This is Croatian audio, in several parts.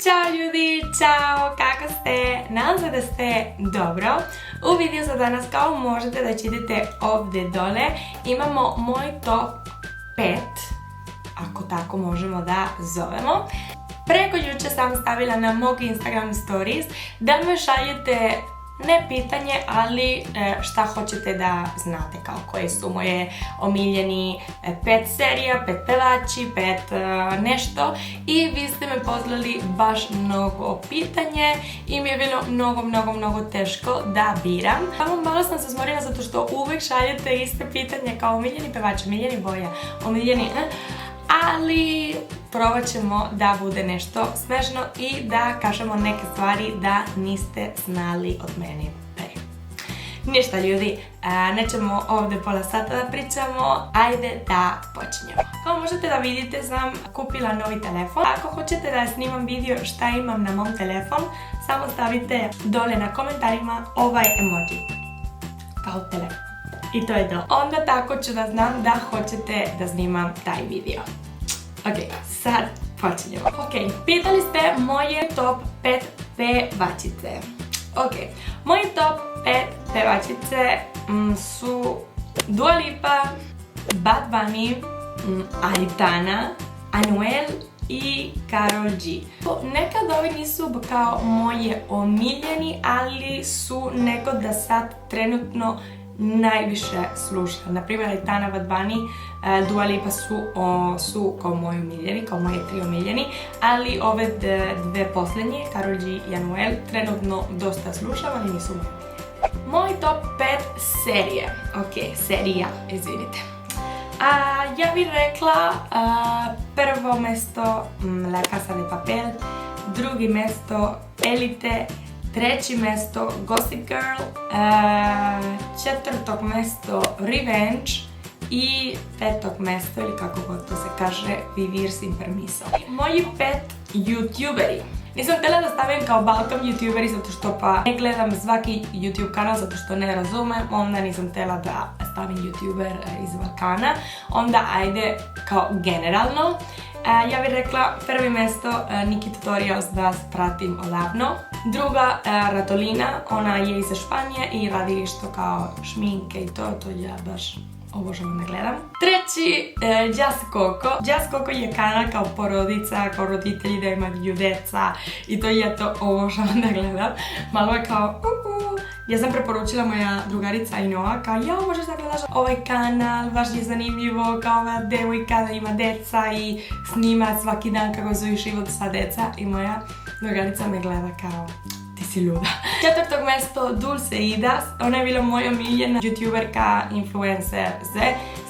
Ćao ljudi, čao, kako ste? Nadam se da ste dobro. U videu za danas, kao možete da vidite ovdje dole, imamo moj top 5, ako tako možemo da zovemo. Preko juče sam stavila na mog Instagram stories da me šaljete ne pitanje, ali šta hoćete da znate, kao koje su moje omiljeni 5 serija, 5 pevači, 5 nešto, i vi ste me poslali baš mnogo pitanje i mi je bilo mnogo teško da biram. Samo malo sam se smorila zato što uvek šaljete iste pitanje kao omiljeni pevač, omiljeni boja, omiljeni ali probat ćemo da bude nešto smešno i da kažemo neke stvari da niste znali od mene. Ništa ljudi, nećemo ovdje pola sata da pričamo, ajde da počinjemo. Kao možete da vidite, sam kupila novi telefon. Ako hoćete da snimam video šta imam na mom telefon, samo stavite dole na komentarima ovaj emoji kao telefon. I to je to. Onda tako ću da znam da hoćete da snimam taj video. Ok, sad počinjemo. Ok, pitali ste moje top 5 pevačice. Ok, moji top 5 pevačice su Dua Lipa, Bad Bunny, Aitana, Anuel i Karol G. Nekad ovi nisu kao moje omiljeni, ali su neko da sad trenutno najviše slušam. Naprimjer, Aitana, Bad Bunny, Dua Lipa su kao moji omiljeni, kao moje 3 omiljeni, ali ove dve posljednje, Karol G i Anuel, trenutno dosta slušam, ali nisu moji. Moj top 5 serije. Ok, serija, izvinite. Ja bih rekla prvo mesto La Casa de Papel, drugi mesto Elite, treći mesto Gossip Girl, četvrtog mesto Revenge i petog mesto, ili kako god to se kaže, Vivir sin permiso. Moji 5 youtuberi. Nisam htjela da stavim kao Balkan youtuberi zato što pa ne gledam svaki YouTube kanal zato što ne razumem, onda nisam htjela da stavim youtuber iz Balkana, onda ajde kao generalno. Ja bih rekla prvi mesto Niki Tutorials, da pratim odavno. Druga Radolina, ona je iz Španije i radi isto kao šminke i to ja baš obožavam da gledam. Treći, Just Coco. Just Coco je kanal kao porodica, kao roditelji da imaju deca i to ja to obožavam da gledam. Malo je kao Ja sam preporučila moja drugarica Inoa kao možeš da gledaš ovaj kanal, baš je zanimljivo, kao ova devojka da ima deca i snima svaki dan kako zove život sa deca, i moja drugarica me gleda kao ti si luda. Četvrtog mesto Dulce Idas, ona je bila moja omiljena youtuberka, influencer,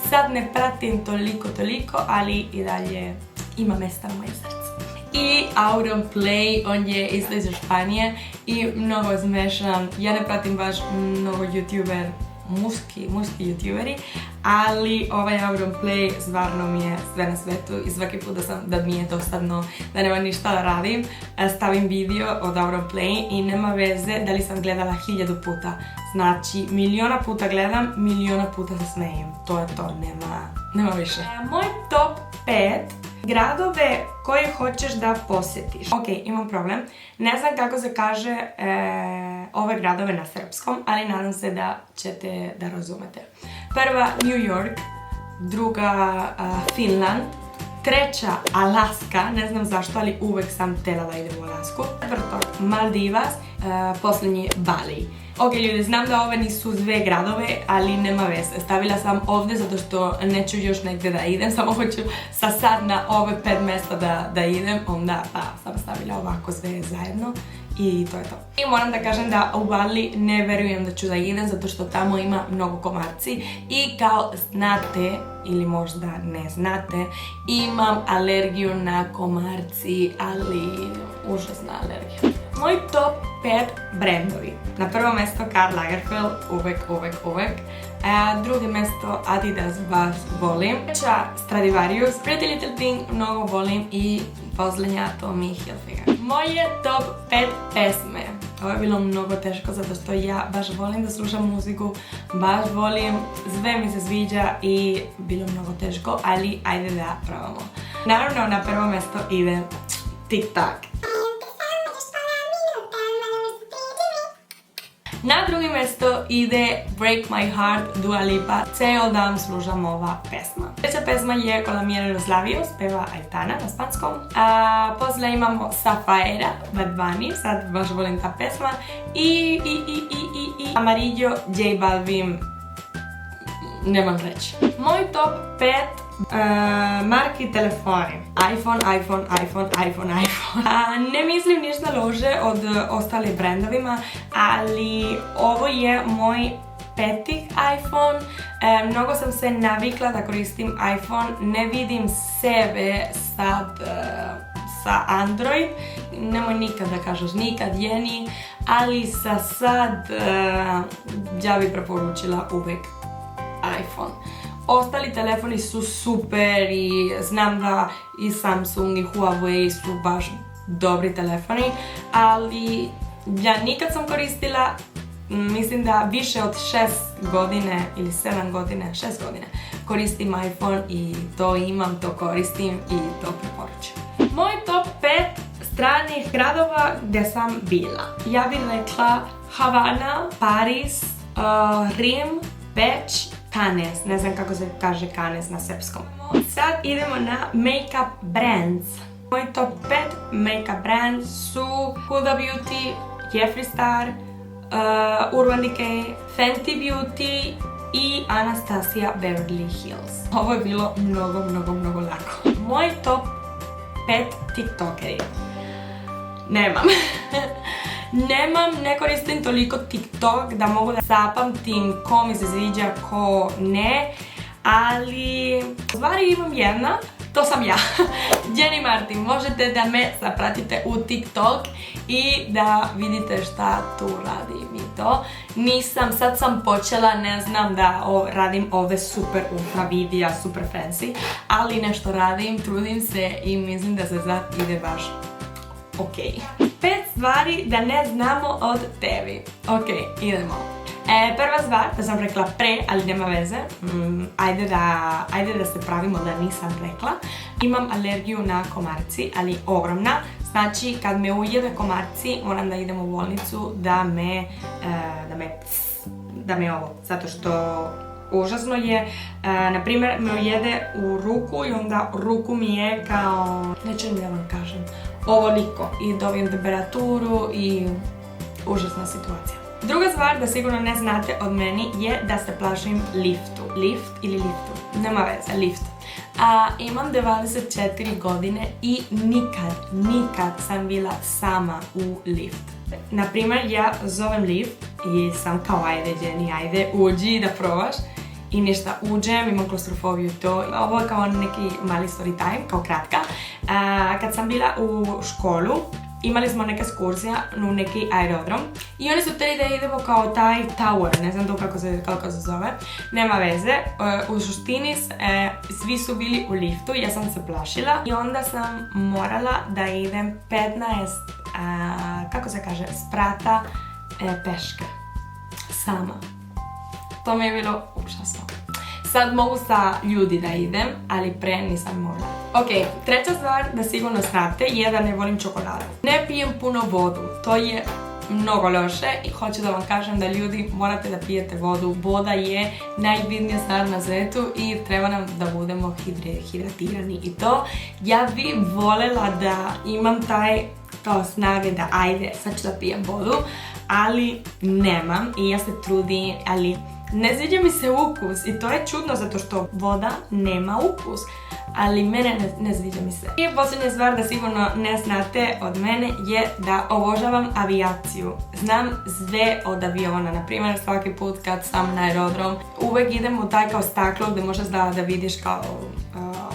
sad ne pratim toliko, ali i dalje ima mesta na moje srce. I Auronplay, on je isto iz Španije i mnogo smešan. Ja ne pratim baš mnogo youtuber, muški youtuberi, ali ovaj Auronplay stvarno mi je sve na svetu i svaki put da mi je dosadno, da nema ništa da radim, stavim video od Auronplay i nema veze da li sam gledala 1000 puta. Znači, miliona puta gledam, miliona puta se smejem. To je to, nema više. Moj top 5 gradove koje hoćeš da posjetiš. Ok, imam problem. Ne znam kako se kaže ove gradove na srpskom, ali nadam se da ćete da razumete. Prva New York, druga Finland, treća Alaska, ne znam zašto, ali uvek sam htjela da idem u Alasku. Četvrto Maldivas, posljednji Bali. Ok ljudi, znam da ove nisu dve gradove, ali nema veze. Stavila sam ovdje zato što neću još negdje da idem, samo hoću sad na ove 5 mjesta da idem, onda sam stavila ovako sve zajedno i to je to. I moram da kažem da u Bali ne verujem da ću da idem zato što tamo ima mnogo komarci i kao znate ili možda ne znate, imam alergiju na komarci, ali užasna alergija. Moj top 5 brendovi. Na prvo mjesto Karl Lagerfeld, uvek. Drugo mjesto Adidas, baš volim. Treća Stradivarius, Pretty Little Thing, mnogo volim, i posljednja Tommy Hilfiger. Moje top 5 pesme. Ovo je bilo mnogo teško zato što ja baš volim da slušam muziku, baš volim, sve mi se sviđa i bilo mnogo teško, ali ajde da probamo. Naravno, na prvo mjesto ide TikTok. Na drugo mjesto ide Break My Heart Dua Lipa. Ceo dan slušam ova pesma. Treća pesma je Con la miel en los labios, peva Aitana na španskom. Posle imamo Sapphire, Bad Bunny, sad baš volim ta pesma. I Amarillo, J Balvin, nemam reći. Moj top 5 marki telefoni. iPhone. Ne mislim ništa loše od ostalih brendovima, ali ovo je moj peti iPhone. Mnogo sam se navikla da koristim iPhone, ne vidim sebe sad sa Android, nemoj nikad da kažeš nikad Jeni, ali sad ja bih preporučila uvek iPhone. Ostali telefoni su super i znam da i Samsung i Huawei su baš dobri telefoni, ali ja nikad sam koristila, mislim da više od 6 godine ili 7 godine, 6 godine koristim iPhone i to imam, to koristim i to preporučujem. Moj top 5 stranih gradova gdje sam bila. Ja bih rekla Havana, Paris, Rim, Beč, Cannes, ne znam kako se kaže Cannes na srpskom. Sad idemo na make-up brands. Moj top 5 make-up brands su Huda Beauty, Jeffree Star, Urban Decay, Fenty Beauty i Anastasia Beverly Hills. Ovo je bilo mnogo lako. Moj top 5 tiktokeri. Nemam. Ne koristim toliko TikTok da mogu da zapamtim ko mi se sviđa, ko ne, ali u stvari imam jedna, to sam ja, Jenny Martin. Možete da me zapratite u TikTok i da vidite šta tu radim i to. Sad sam počela, ne znam da radim ove super ultra videa, super fancy, ali nešto radim, trudim se i mislim da se sad ide baš ok. 5 stvari da ne znamo od tebi. Ok, idemo. Prva stvar, da sam rekla pre, ali nema veze, ajde da se pravimo da nisam rekla. Imam alergiju na komarci, ali ogromna. Znači, kad me ujede komarci, moram da idem u bolnicu da me ovo, zato što užasno je. Na primjer, me ujede u ruku i onda ruku mi je kao, neću da vam kažem, ovoliko i dobijem temperaturu i užasna situacija. Druga stvar da sigurno ne znate od meni je da se plašim liftu. Lift ili liftu? Nema veze, lift. Imam 24 godine i nikad sam bila sama u lift. Naprimjer, ja zovem lift i sam kao ajde Jenny, ajde uđi da probaš. I ništa, uđem, imam klaustrofobiju i to. Ovo je kao neki mali story time, kao kratka. Kad sam bila u školu, imali smo neka ekskurzija u neki aerodrom i oni su htjeli da idemo kao taj tower, ne znam to kako se zove, nema veze. U suštini svi su bili u liftu, ja sam se plašila i onda sam morala da idem 15, kako se kaže, sprata peške, sama. To mi je bilo užasno. Sad mogu sa ljudi da idem, ali pre nisam mogla. Ok, treća stvar da sigurno znate je da ne volim čokoladu. Ne pijem puno vodu, to je mnogo loše i hoću da vam kažem da ljudi morate da pijete vodu. Voda je najbitnija stvar na svijetu i treba nam da budemo hidratirani i to. Ja bi voljela da imam taj kao snage da ajde, sad ću da pijem vodu, ali nemam i ja se trudim, ali ne sviđa mi se ukus i to je čudno zato što voda nema ukus, ali mene ne sviđa mi se. I posljednja stvar da sigurno ne znate od mene je da obožavam avijaciju. Znam sve od aviona, na primjer svaki put kad sam na aerodrom uvek idem u taj kao staklo gdje možeš da vidiš kao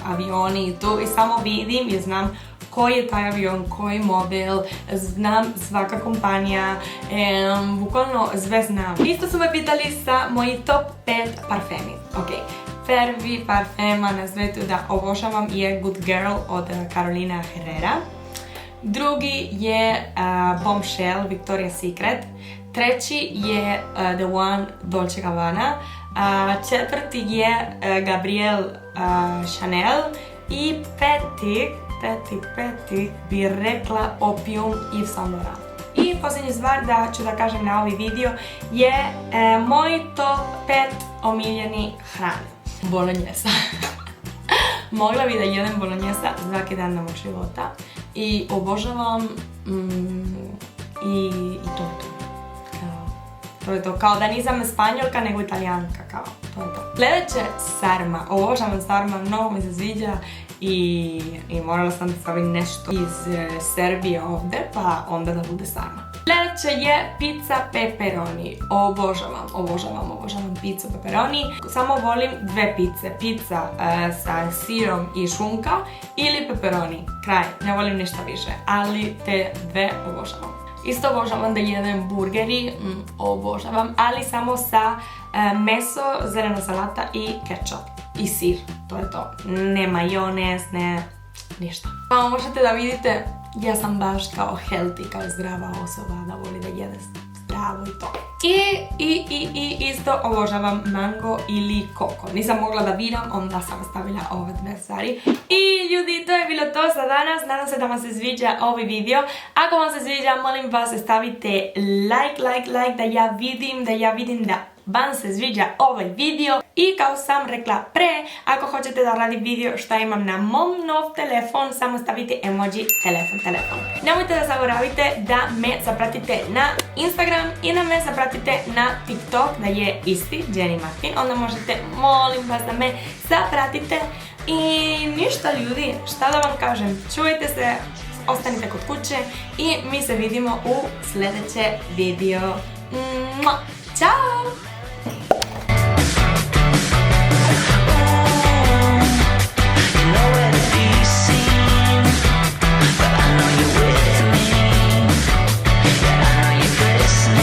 avioni i to i samo vidim i znam koji je taj avion, koji model, znam svaka kompanija, bukvalno sve znam. Isto su me pitali sa moji top 5 parfemi. Ok, prvi parfema na svijetu da obožavam je Good Girl od Carolina Herrera. Drugi je Bombshell Victoria's Secret. Treći je The One Dolce Gabbana. Četvrti je Gabrielle Chanel. I peti bi rekla Opium Yves Saint Laurent. I posljednji stvar da ću da kažem na ovaj video je moj top 5 omiljeni hrane. Bolognese. Mogla bi da jedem bolognese svaki dan na mog života i obožavam i to je to. To je to, kao da nisam Španjolka nego Italijanka, kao, to je to. Sljedeće sarma, obožavam sarma, mnogo mi se sviđa i morala sam da stavim nešto iz Srbije ovdje, pa onda da bude sarma. Sljedeće je pizza pepperoni, obožavam pizza pepperoni. Samo volim dve pice, pizza sa sirom i šunka ili pepperoni, kraj, ne volim ništa više, ali te dve obožavam. Isto obožavam da jedem burgeri, obožavam, ali samo sa meso, zelena salata i ketchup i sir, to je to. Ne majonez, ne ništa. Kao možete da vidite, ja sam baš kao healthy, kao zdrava osoba da voli da jede zdravo i to. I isto obožavam mango ili koko. Nisam mogla da biram, onda sam stavila ove dve stvari. I ljudi, to je bilo to za danas. Nadam se da vam se sviđa ovaj video. Ako vam se sviđa, molim vas stavite like da ja vidim da vam se sviđa ovaj video. I kao sam rekla pre, ako hoćete da radim video šta imam na mom nov telefon, samo stavite emoji telefon. Nemojte da zaboravite da me zapratite na Instagram i da me zapratite na TikTok, da je isti, Jenny Martin. Onda možete, molim vas da me zapratite. I ništa ljudi, šta da vam kažem, čuvajte se, ostanite kod kuće i mi se vidimo u sljedeće video. Ćao!